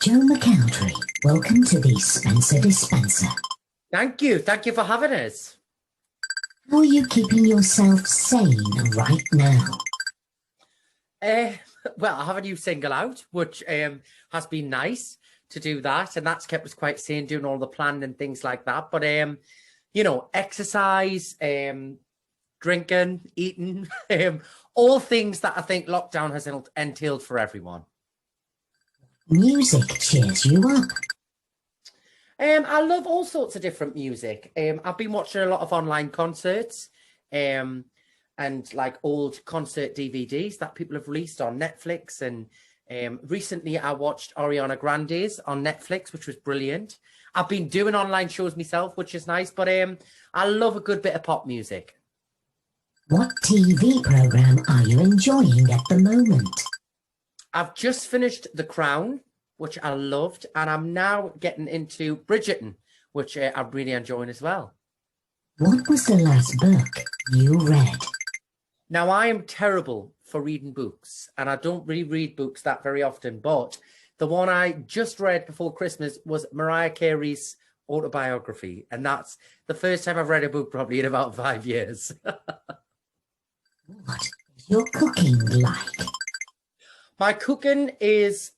Joe McElderry, welcome to the Spencer Dispenser. Thank you. Thank you for having us. How are you keeping yourself sane right now? Uh, well, I have a new single out, which has been nice to do that. And that's kept us quite sane doing all the planning and things like that. But, exercise, drinking, eating, all things that I think lockdown has entailed for everyone. Music cheers you up. I love all sorts of different music. I've been watching a lot of online concerts, and like old concert DVDs that people have released on Netflix. And recently I watched Ariana Grande's on Netflix, which was brilliant. I've been doing online shows myself, which is nice, but I love a good bit of pop music. What TV program are you enjoying at the moment? I've just finished The Crown, which I loved, and I'm now getting into Bridgerton, which I'm really enjoying as well. What was the last book you read? Now, I am terrible for reading books, and I don't really read books that very often, but the one I just read before Christmas was Mariah Carey's autobiography, and that's the first time I've read a book probably in about 5 years. What is your cooking like? My cooking is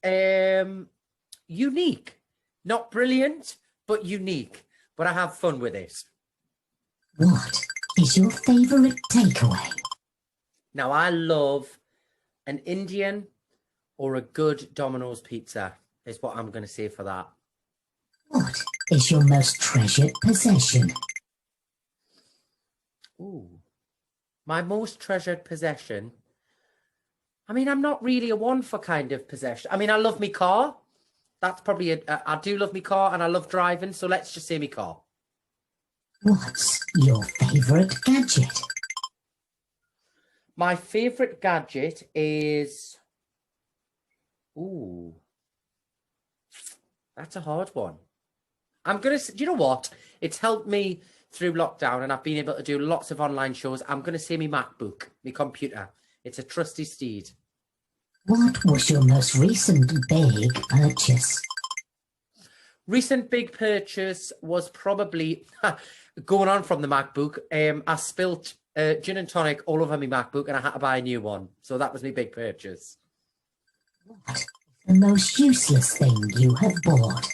unique. Not brilliant, but unique. But I have fun with it. What is your favourite takeaway? Now, I love an Indian or a good Domino's pizza, is what I'm going to say for that. What is your most treasured possession? Ooh. My most treasured possession. I mean, I'm not really a one for kind of possession. I mean, I love my car. That's probably I do love my car and I love driving. So let's just say my car. What's your favourite gadget? My favourite gadget is... Ooh. That's a hard one. I'm going to... Do you know what? It's helped me through lockdown and I've been able to do lots of online shows. I'm going to say my MacBook, my computer. It's a trusty steed. What was your most recent big purchase? Recent big purchase was probably going on from the MacBook. I spilt gin and tonic all over my MacBook and I had to buy a new one. So that was my big purchase. What is the most useless thing you have bought?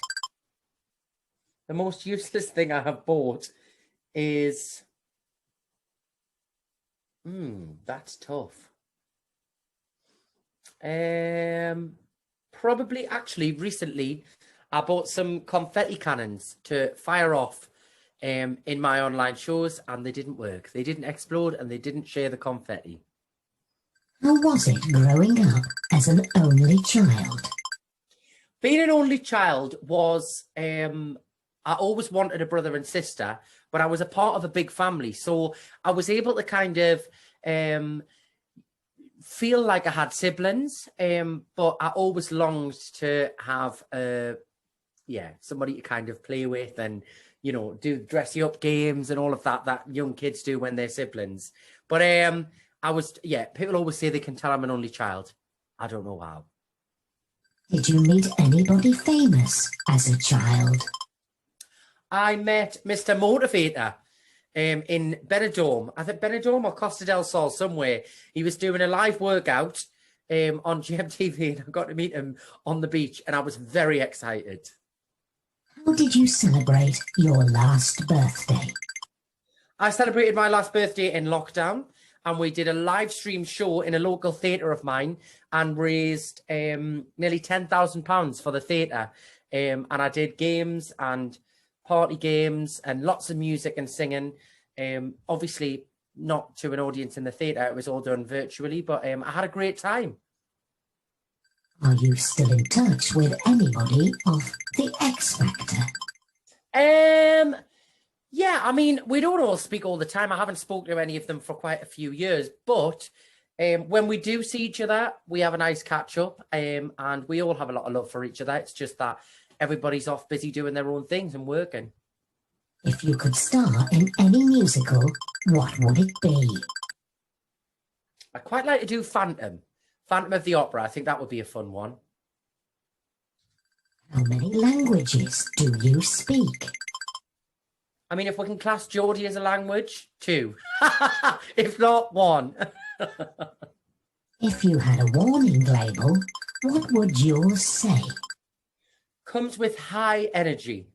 The most useless thing I have bought is... that's tough. Probably actually recently I bought some confetti cannons to fire off in my online shows and they didn't work. They didn't explode and they didn't share the confetti. How was it growing up as an only child? Being an only child was, I always wanted a brother and sister, but I was a part of a big family. So I was able to kind of feel like I had siblings, but I always longed to have, somebody to kind of play with and, do dress you up games and all of that young kids do when they're siblings. But people always say they can tell I'm an only child. I don't know how. Did you meet anybody famous as a child? I met Mr. Motivator in Benidorm. I think Benidorm or Costa del Sol somewhere. He was doing a live workout on GMTV and I got to meet him on the beach and I was very excited. How did you celebrate your last birthday? I celebrated my last birthday in lockdown and we did a live stream show in a local theatre of mine and raised nearly £10,000 for the theatre. And I did games and party games and lots of music and singing. Obviously not to an audience in the theatre, it was all done virtually, but I had a great time. Are you still in touch with anybody of the X Factor? Yeah, I mean, we don't all speak all the time. I haven't spoken to any of them for quite a few years, but when we do see each other, we have a nice catch up and we all have a lot of love for each other. It's just that everybody's off busy doing their own things and working. If you could star in any musical, what would it be? I'd quite like to do Phantom of the Opera. I think that would be a fun one. How many languages do you speak? I mean, if we can class Geordie as a language, 2. If not, 1. If you had a warning label, what would yours say? Comes with high energy.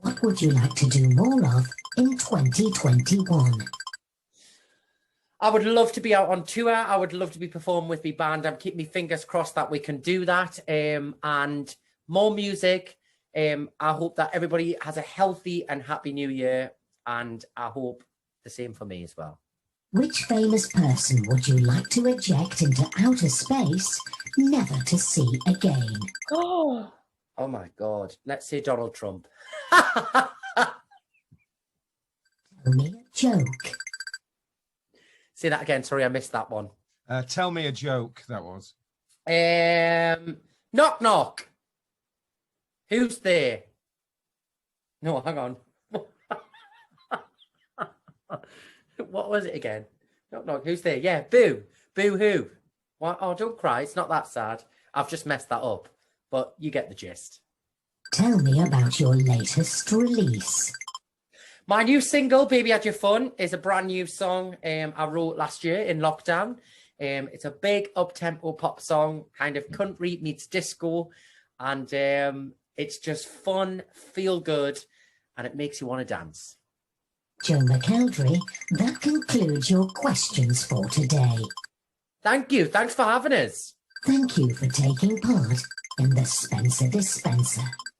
What would you like to do more of in 2021? I would love to be out on tour. I would love to be performing with my band. I'm keeping my fingers crossed that we can do that. And more music. I hope that everybody has a healthy and happy new year. And I hope the same for me as well. Which famous person would you like to eject into outer space, never to see again? Oh my God. Let's say Donald Trump. Tell me a joke. Say that again. Sorry, I missed that one. Tell me a joke, that was. Knock, knock. Who's there? No, hang on. What was it again? Knock, knock. Who's there? Yeah, boo. Boo hoo. What? Oh, don't cry. It's not that sad. I've just messed that up. But you get the gist. Tell me about your latest release. My new single, Baby Had Your Fun, is a brand new song I wrote last year in lockdown. It's a big up-tempo pop song, kind of country meets disco. And it's just fun, feel good, and it makes you want to dance. Joe McElderry, that concludes your questions for today. Thank you. Thanks for having us. Thank you for taking part in the Spencer Dispenser.